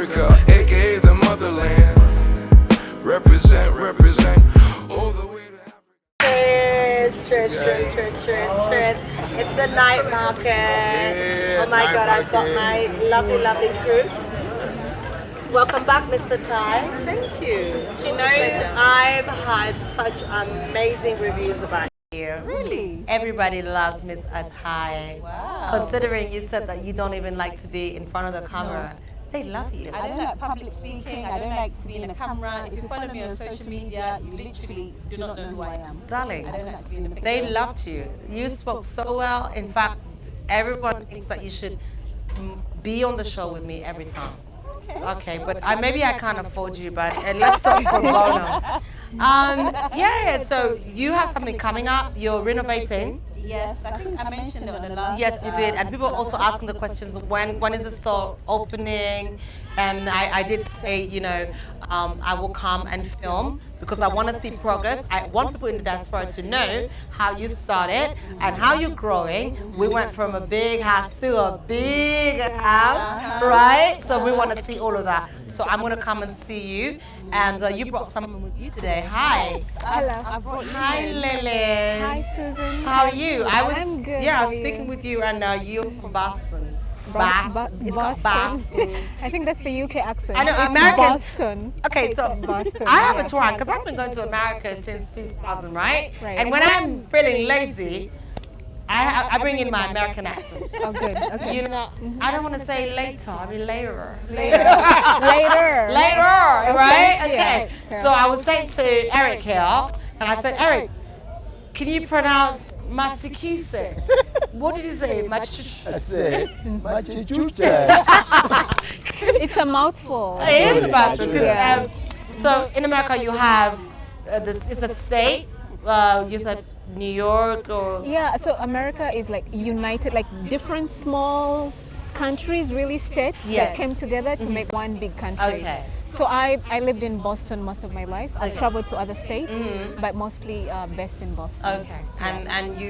Africa, aka the motherland. Represent, represent, all the way to Africa. Cheers. It's the night market. Oh my God, I've got my lovely crew. Welcome back, Mr. Ty. Thank you. Do you know, I've had such amazing reviews about you. Really? Everybody loves Miss Atai. Wow. Considering you said that you don't even like to be in front of the camera, they love you. I don't like public speaking. I don't like to be in a camera. If you follow me on social media, you literally do not know who I am. Darling, I don't like to be in a picture. they loved you. You spoke so well. In fact, everyone thinks that you should be on the show with me every time. Okay, but maybe I can't afford you, but let's talk pro bono. Yeah, so you have something coming up. You're renovating. Yes, I think I mentioned it on the last. Yes, you did. And people are also asking the questions of when is the store opening? And I did say, you know, I will come and film because I want to see progress. I want people in the diaspora to know how you started and how you're growing. We went from a big house to a big house, right? So we want to see all of that. So I'm going to come and see you. And you brought someone with you today. Hi. Hello. Hi, Lily. Hi, Susan. How are you? I'm good. Yeah, How I are was speaking you? with you, and you're from Boston. It's called Boston. I think that's the UK accent. I know, it's Americans- Boston. Okay, so Boston, I have yeah. a tour because I've been going to America since 2000, right? Right. And when I'm feeling lazy, I bring in my American accent. Oh, good. Okay. You know, I don't want to say later. I mean later. Later. Right? Okay. Okay. Yeah. So I was saying to Eric here, and I said, Eric, can you pronounce Massachusetts? What did you say? Massachusetts. I said, Massachusetts. It's a mouthful. It is about it. Yeah. So in America, you have it's a state. You said New York or Yeah, so America is like united, like different small countries, really states Yes. that came together to make one big country. Okay. So I lived in Boston most of my life. I traveled to other states, but mostly based in Boston. Okay. And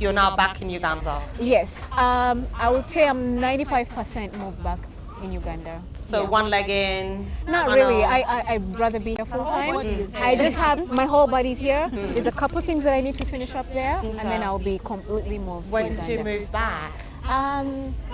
you're now back in Uganda. Yes, I would say I'm 95% moved back in Uganda. So Yeah. one leg in. Not one really. out. I'd rather be here full time. body is I just have my whole body's here. There's a couple of things that I need to finish up there, and then I'll be completely moved. When to did you Uganda. move back?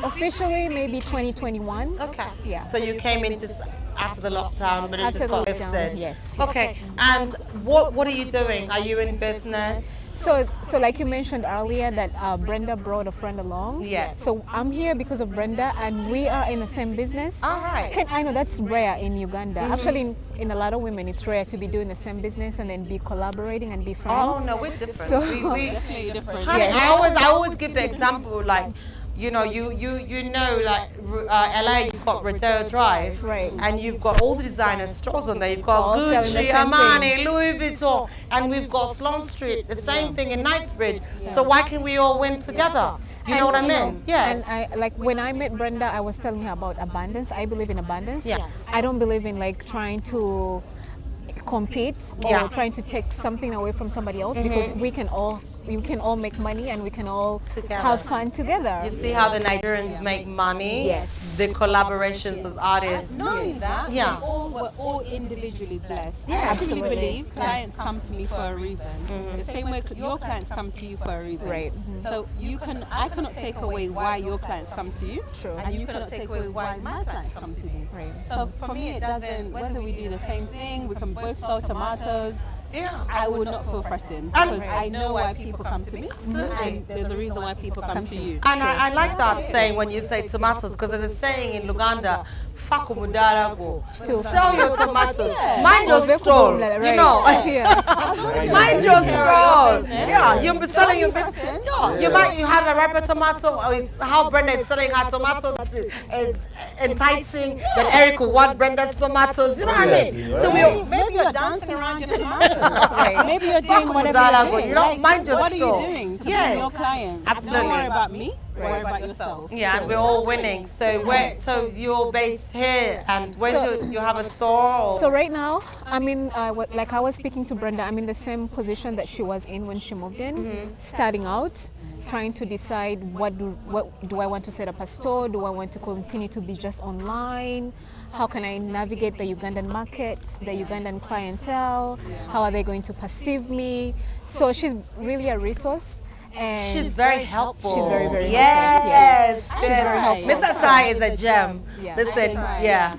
Officially, maybe 2021. Okay. Yeah. So you came in just after the lockdown, but it After just the got lockdown, lifted. yes. Okay. And what are you doing? Are you in business? So like you mentioned earlier, that Brenda brought a friend along. Yes. So I'm here because of Brenda, and we are in the same business. All right. I know that's rare in Uganda. Actually, in a lot of women, it's rare to be doing the same business and then be collaborating and be friends. Oh no, we're different. So- we Definitely different. honey, Yes. I always give the example like. You know, you know, like LA, you've got Rodeo Drive, Right. and you've got all the designer stores on there. You've got All selling the Gucci, same Armani, Louis Vuitton, and we've got Sloane Street, the same thing in Knightsbridge. So why can we all win together? You know what I mean? Yes. And I like when I met Brenda, I was telling her about abundance. I believe in abundance. Yes. I don't believe in like trying to compete or Yeah. trying to take something away from somebody else, because we can all make money and we can all Together. have fun together. You see how the Nigerians make money? Yes. The collaborations as artists. Not only that, Yeah. we're all individually blessed. Yeah, I truly absolutely. believe clients come to me for a reason. The same way your clients come to you for a reason. Right. So I cannot take away why your clients come to you. True. And you cannot take away why my clients come to me. Right. So for me, it doesn't, whether we do the same thing, we can both sell tomatoes, Yeah. I would not feel threatened because I know why people come to me. And there's a reason why people come to you. And I like that saying when you say tomatoes, because there's a saying in Luganda, "Faku mudara go." Still Sell your tomatoes. Yeah. Mind your Oh, stall. right. You know. Yeah. Mind your stall. Yeah. Yeah, you'll be selling your business. Yeah. You have a ripe tomato. Or it's how Brenda is selling her tomatoes is enticing. That Eric will want Brenda's tomatoes. You know what I mean? So Maybe you're dancing around your tomatoes. Maybe you're doing whatever Dalago, you're doing. you don't mind your what store. are you doing to Yeah. bring your clients? Absolutely. Don't worry about me. Worry about yourself. Yeah, and we're all winning. So you're based here, and where do you have a store? Or? So right now, I'm in, like I was speaking to Brenda, I'm in the same position that she was in when she moved in, starting out, trying to decide what do I want to set up a store? Do I want to continue to be just online? How can I navigate the Ugandan market, the Ugandan clientele? How are they going to perceive me? So she's really a resource. And She's very helpful. She's very, very yes. helpful. Yes. She's very helpful. Mrs. Sai is a gem. Yeah. Listen, yeah.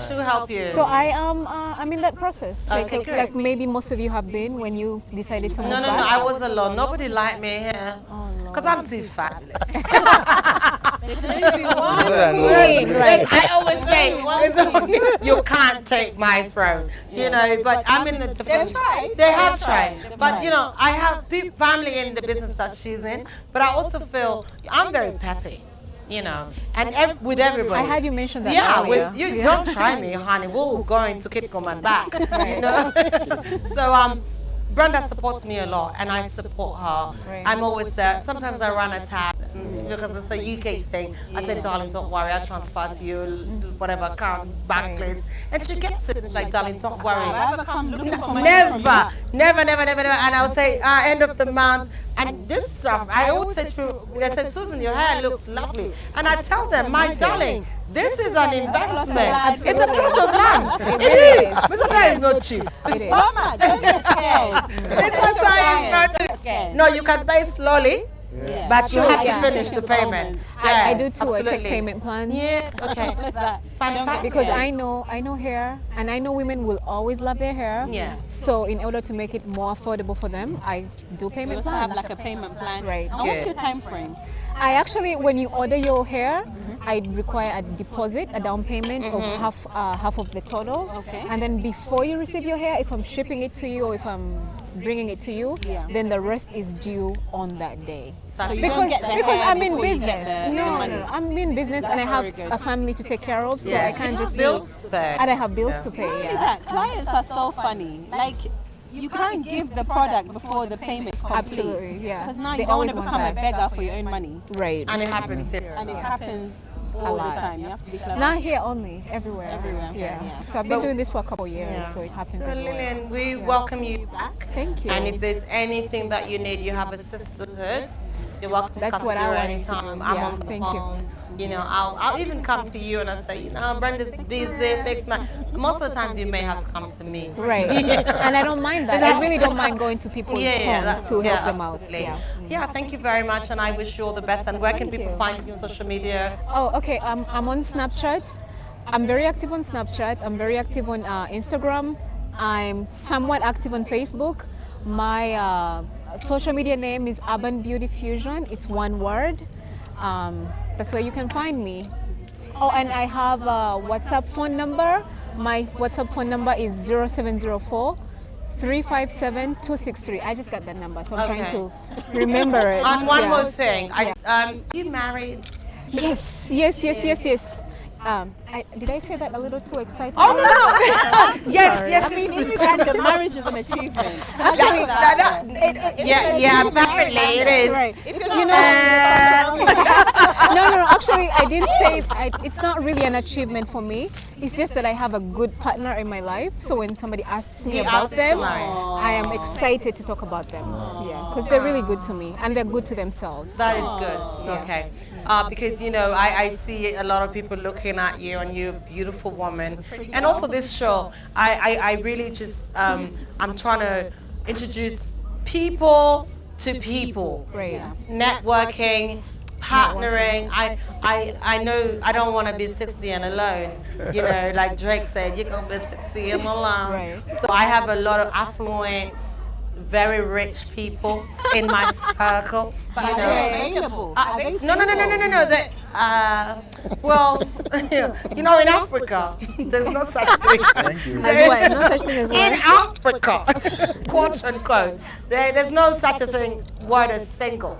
She'll help you. So I'm in that process. Okay, great. Like maybe most of you have been when you decided to move No, back. I was alone. Nobody liked me here. Because I'm too fabulous. Right. I always say, you can't take my throne. You know, but I'm in the They have tried. But, you know, I have family in the business that she's in. But I also feel I'm very petty. You know, and with everybody. I heard you mention that. Yeah, earlier. you don't try me, honey. We're going to keep going back. You know. So Brenda supports me a lot, and I support her. Right. I'm always there. Sometimes I run a tab because it's a UK thing. I say, darling, don't worry. I'll transfer to you, whatever account, Barclays, and she gets it. Like, darling, don't worry. Never. And I'll say, end of the month. And this stuff, I always say to they say, Susan, your hair looks lovely. And I tell them, my darling, this is an investment. It's a plot of land. It is. Mr. That is not cheap. It is. Mama, don't get scared. It's not no, you can pay slowly, but you have to finish the payment. I do too. Absolutely. I take payment plans. Yes, okay. Fantastic. Because I know hair, and I know women will always love their hair. Yeah. So in order to make it more affordable for them, I do You payment also have plans. like a payment plan. Right. And what's Good. your time frame? I actually, when you order your hair, I require a deposit, a down payment of half of the total. Okay. And then before you receive your hair, if I'm shipping it to you or if I'm bringing it to you, Yeah. then the rest is due on that day. So you because don't get the hair I'm in before you get business. the No, money. I'm in business and I That's very have good. a family to take care of, so Yeah. I can't just bills be. there. And I have bills to pay. Look at Yeah. that. Clients are so funny. Like, you can't give the product before the payment's complete. Absolutely, yeah. Because now They you don't want always to want become a that. beggar for your own money. Right. And it happens here. And it happens all the time. You have to be clever. Not here only, everywhere. Everywhere, Yeah. yeah. So I've been doing this for a couple of years, so it happens So everywhere. Lillian, we welcome you back. Thank you. And if there's anything that you need, you have a sisterhood. You're welcome That's to what I come wanted to anytime. do. I'm Yeah, on the thank you. phone. You know, I'll even come to you and I'll say, you know, Brenda's busy, fix my. Most of the times you may have to come to me. Right. And I don't mind that. I really don't mind going to people's homes that's- to help yeah, them out. absolutely. Yeah. Yeah, thank you very much, and I wish you all the best. And where can people you. find you on social media? Oh, okay. I'm on Snapchat. I'm very active on Snapchat. I'm very active on Instagram. I'm somewhat active on Facebook. My social media name is Urban Beauty Fusion. It's one word. That's where you can find me. Oh, and I have a WhatsApp phone number. My WhatsApp phone number is 0704 357 263. I just got that number, so I'm trying Okay. to remember it. And one Yeah. more thing, you married? Yes. Did I say that a little too excited? Oh no! yes. I mean, in Uganda, marriage is an achievement. Actually, Yeah, apparently it is. Right. If you're not No. Actually, I didn't say it. It's not really an achievement for me. It's just that I have a good partner in my life. So when somebody asks me He about asks them, you. I am excited to talk about them. Yeah, because they're really good to me and they're good to themselves. That is good. Okay. Because, you know, I see a lot of people looking at you and you're a beautiful woman. And also this show, I really just, I'm trying to introduce people to people. Right. Networking, partnering. I know I don't want to be 60 and alone. You know, like Drake said, you're going to be 60 and alone. Right. So I have a lot of affluent, very rich people in my circle. But You are know. they available? Are they No. They, well, you know, in Africa, there's no such thing. Thank you. As what? No such thing as what? In Africa, quote unquote, there's no such a thing word as single.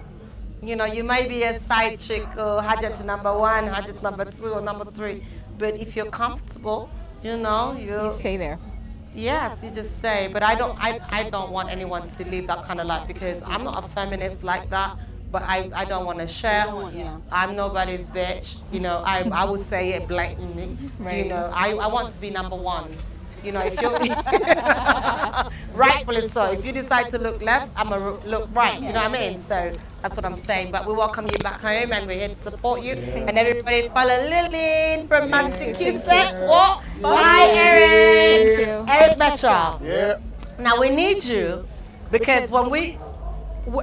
You know, you may be a side chick or Hajjat number one, Hajjat number two, or number three, but if you're comfortable, you know, You stay there. yes, you just say. But I don't want anyone to live that kind of life because I'm not a feminist like that. But I don't want to share. Yeah. I'm nobody's bitch. You know, I would say it blatantly. You Right. know, I want to be number one. You know, if you're rightfully so. If you decide to look left, I'm gonna look right. You know what I mean? So that's what I'm saying. But we welcome you back home, and we're here to support you. And everybody, follow Lillian from Massachusetts. What? Bye, Eric. Thank you. Eric Betcher. Yeah. Now we need you because when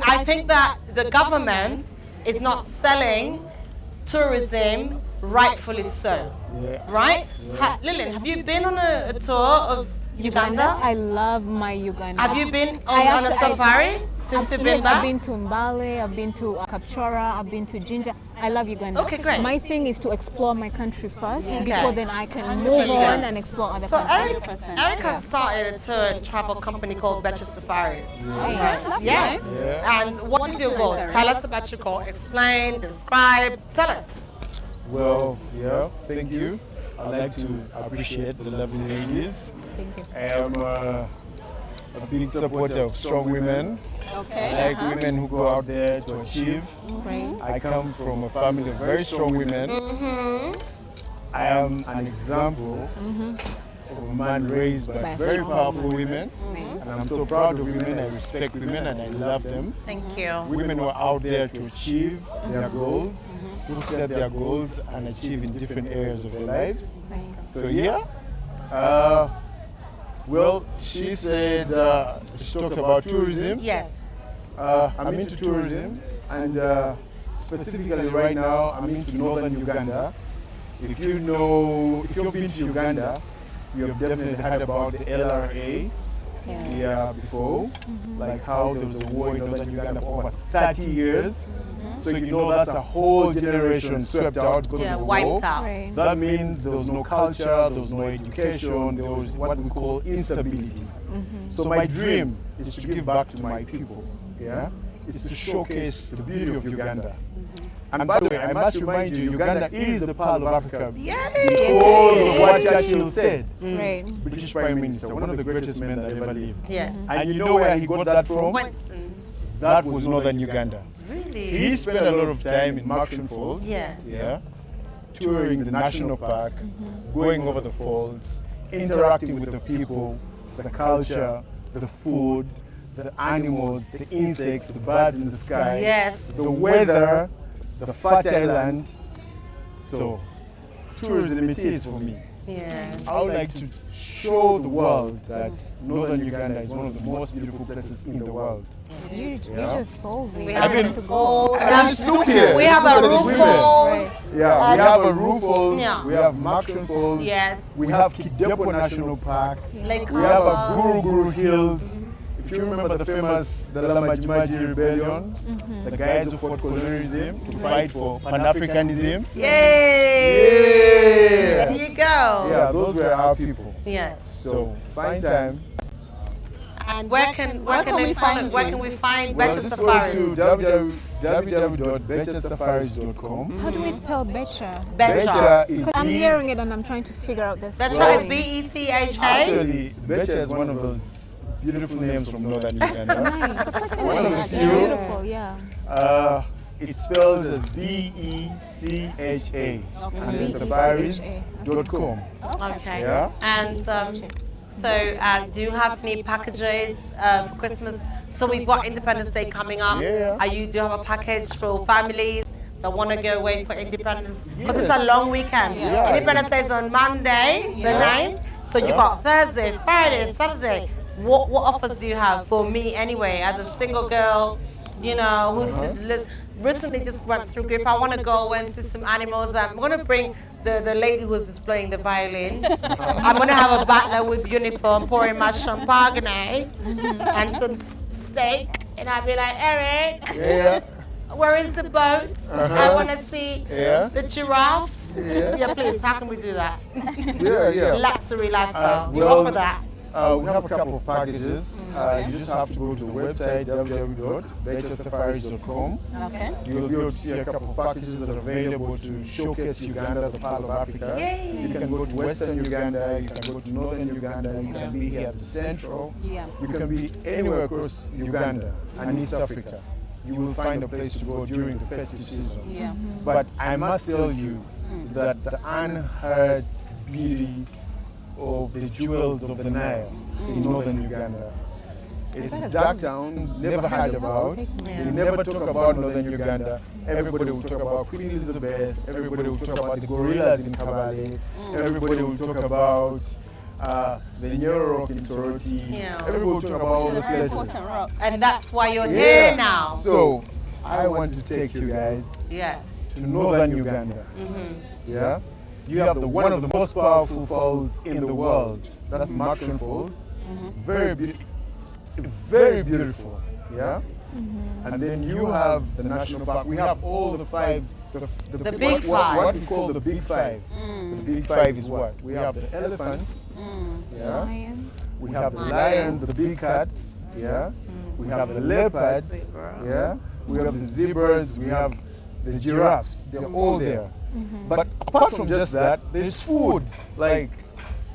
I think that the government is not selling tourism rightfully so. Yeah. Right? Lillian, have you been on a tour of Uganda? I love my Uganda. Have you been I on a actually- safari since you've been Yes, I've back? been to Mbale, I've been to Kapchora, I've been to Jinja. I love Uganda. Okay, great. My thing is to explore my country first Okay. before then I can move 100%. on and explore other So countries. Eric has started a tour and travel company called Betcher Safaris. That's Yes. nice. Yeah. And what is your goal? Tell us about your goal. Explain, describe, tell us. Well, yeah, thank you. I'd like to appreciate the lovely ladies. Thank you. I am a big supporter of strong women. Okay. I like women who go out there to achieve. Great. I come from a family of very strong women. I am an example of a man raised by By very strong powerful women. women. And I'm so proud of women. I respect women and I love them. Thank you. Women who are out there to achieve their goals, who set their goals and achieve in different areas of their lives. Thanks. So yeah, well, she said, she talked about tourism. Yes. I'm into tourism and specifically right now I'm into northern Uganda. If you've been to Uganda, you have definitely heard about the LRA before, like how there was a war in northern Uganda for over 30 years. So you know that's a whole generation swept out because Yeah, of the wiped war. out. Right. That means there was no culture, there was no education, there was what we call instability. So my dream is to give back to my people, yeah? Is to showcase the beauty of Uganda. And by the way, I must remind you, Uganda is the pearl of Africa because of what Churchill said. Right. British Prime Minister, one of the greatest men that ever lived. Yes. And you know where he got that from? Winston. That was northern Uganda. Really? He spent a lot of time in Marshall Falls, Yeah. touring the national park, going over the falls, interacting with the people, the culture, the food, the animals, the insects, the birds in the sky, Yes. the weather, the fertile land. So, tourism it is for me. Yeah. I would like to show the world that northern Uganda is one of the most beautiful places in the world. You Yeah. just sold me. We I have want a to full- go. And just look here. We have a Look at roof these women. falls. Right. Yeah, we have a Roof Falls, Yeah. we have Marshall Falls, Yes. we have Kidepo National Park, Lake we have a Harbor. Guru Guru Hills. If you remember the famous Dalamajimaji rebellion, the guys who fought colonialism to fight for Pan-Africanism. Yay! Yeah. There you go. Yeah, those were our people. Yes. So find time. And where can they find it? Where can we find Well, Betcher just go Safari? to www.betchersafaris.com. How do we spell Betcher? Betcher. is I'm B- hearing it and I'm trying to figure out this. Betcher Well, is BECHA. Actually, Betcher is one of those beautiful names from northern Uganda. Nice. One of the It's few. beautiful, yeah. It's spelled as BECHA. And then safaris.com. Okay. Yeah. And do you have any packages for Christmas? So we've got Independence Day coming up. Yeah. Do you have a package for families that want to go away for Independence? Because it's a long weekend. Yeah. Independence Day is on Monday, the 9th. So you've got Thursday, Friday, Saturday. What offers do you have for me anyway, as a single girl, you know, who recently just went through grief? I want to go and see some animals. I'm going to bring the lady who's displaying the violin. I'm going to have a butler with uniform pouring my champagne and some steak. And I'll be like, Eric, Yeah. where is the boat? I want to see Yeah. the giraffes. Yeah. Yeah, please, how can we do that? Yeah. Luxury lifestyle. Do you well, offer that? We have a couple of packages. You just have to go to the website www.betchersafaris.com. Okay. You'll be able to see a couple of packages that are available to showcase Uganda, the pearl of Africa. Yay. You can go to Western Uganda, you can go to Northern Uganda, you can be here at the Central. Yeah. You can be anywhere across Uganda and East Africa. You will find a place to go during the festive season. Yeah. But I must tell you that the unheard beauty of the jewels of the Nile in northern Uganda. It's a dark town, never heard about. They never talk about northern Uganda. Everybody will talk about Queen Elizabeth. Everybody will talk about the gorillas in Kabale. Everybody will talk about the Nyero Rock in Soroti. Yeah. Everybody will talk about all those places. Important rock. And that's why you're here now. So I want to take you guys Yes. to northern Uganda. Yeah, you have one of the most powerful falls in the world. That's Matron Falls. Very beautiful. Very beautiful, yeah. And then you have the national park. We have all the five, The big five. What we call the big five. The big five is what? We have the elephants, yeah. Lions. We have the lions, the big cats, yeah. We have the leopards, yeah. We have the zebras. We have the giraffes. They're all there. But apart from just that, there's food. Like,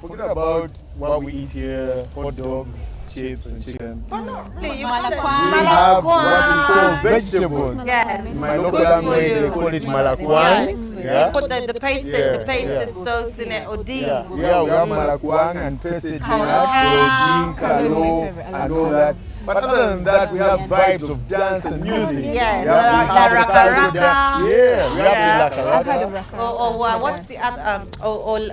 forget about what we eat here: hot dogs, chips and chicken. But not really. You Malakwan. We have what we call vegetables. Yes. In my It's local good for language, you. they call it malakwan. Yes. Yeah. You put the paste, Yeah, the paste yeah. sauce in it, odi. Yeah, we have malakwan and pasted peanuts, Ah. rodi, That is my kalo, favorite. I and love all that. But other than that, we have vibes of dance and music. Yeah, we la have the raka culture raka. there. Yeah, we have Yeah. the I've had a raka record. What's the other? Otole.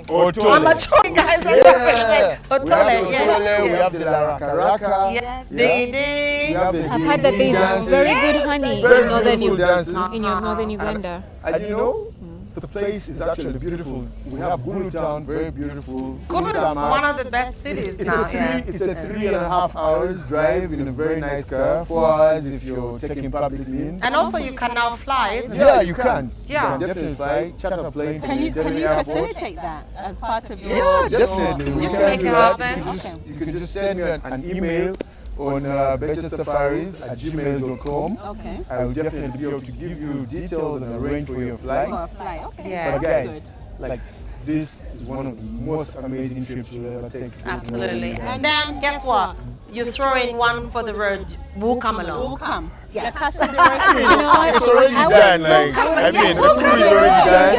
Otole. I'm not sure, guys. I'm Yeah. sorry. We have Otole. the otole, we Yes. have the la raka raka. Yes. Yeah. Ding We ding. have the I've heard that ding there's dances. very good honey Very in northern beautiful dances. in your northern Uganda. And you know, the place is actually beautiful. We have Gulu Town, very beautiful. Gulu is Tarmac. one of the best cities It's now. a, Yeah. it's a 3.5 hours drive in a very nice car. 4 hours if you're taking public means. And also you can now fly, isn't it? Yeah, you can. Yeah. You can definitely fly, charter a plane from Can the you Italy airport. facilitate that as part of your? Yeah, definitely. We You can can make do it that. happen. You can just send me an email on bettersafaris@gmail.com. Okay. I will definitely be able to give you details and arrange for your For a flights. fly. Okay. Yeah. But That's guys, like, this is one of the most amazing trips you'll ever take. to Absolutely. Northern And Uganda. then guess what? You throw in one for the road. We'll come We'll along. come. Yes. The Casa de Reyes. You know, It's already done. Like, I mean, the food is already done. We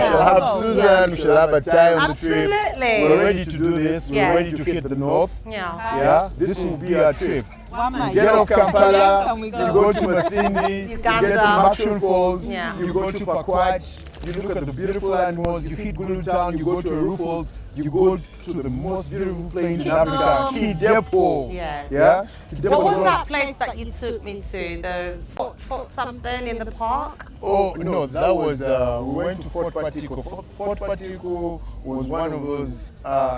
shall have Susan, we shall have a tie on the trip. Absolutely. We're ready to do this. We're Yes. ready to hit the north. Yeah. Yeah, this will be our trip. Wama, Get off Kampala, and we you go. go to Masindi, you get to Uganda. Matron Falls, Yeah. you go to Pakwach, you look at the beautiful animals, you hit Gulu Town, you go to Aru Falls, you go to the most beautiful place in Africa, Kidepo. Yes. Yeah? Kidepo What is was one- that place that you took me to? The Fort something in the park? Oh no, that was we went to Fort Patiko. Fort Patiko was one of those.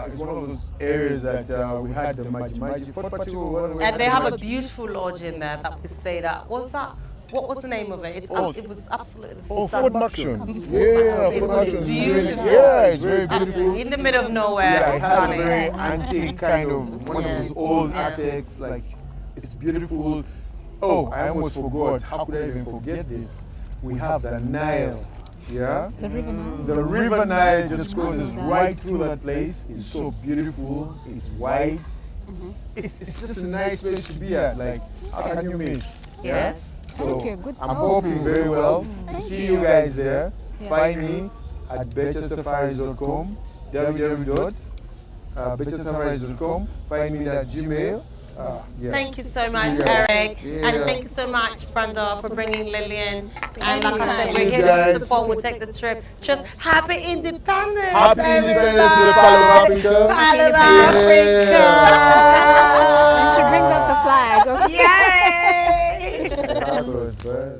It's one of those areas that we had the Maji. Fort Patiko. And they have a beautiful lodge in there that we stayed at. What's that? What was the name of it? It was absolutely Fort stunning. Matron. Yeah, It Fort was Matron. beautiful. Yeah, it's very beautiful. Absolutely. In the middle of nowhere. Yeah, it has a Stunning. very antique kind of one of those old Yeah. attics. Like, it's beautiful. Oh, I almost forgot. How could I even forget this? We have the Nile. Yeah. The river Nile. The river Nile just goes right through that place. It's so beautiful. It's wide. It's just a nice place to be at. Like, how can you miss? Yes. So Thank you. Good I'm sounds hoping good. very well to see you guys there. Yeah. Find me at bettersafaris.com, www.bettersafaris.com. Find me at Gmail. Yeah. Thank you so See much, you guys. Eric. Yeah. And thank you so much, Brenda, for bringing Lillian. And like I said, Thank we're you, here to guys. support. We'll take the trip. Just happy independence. Happy independence to the Pal of Africa. Pal of Yeah. Africa. And she brings out the flag. Okay. Yay! That was bad.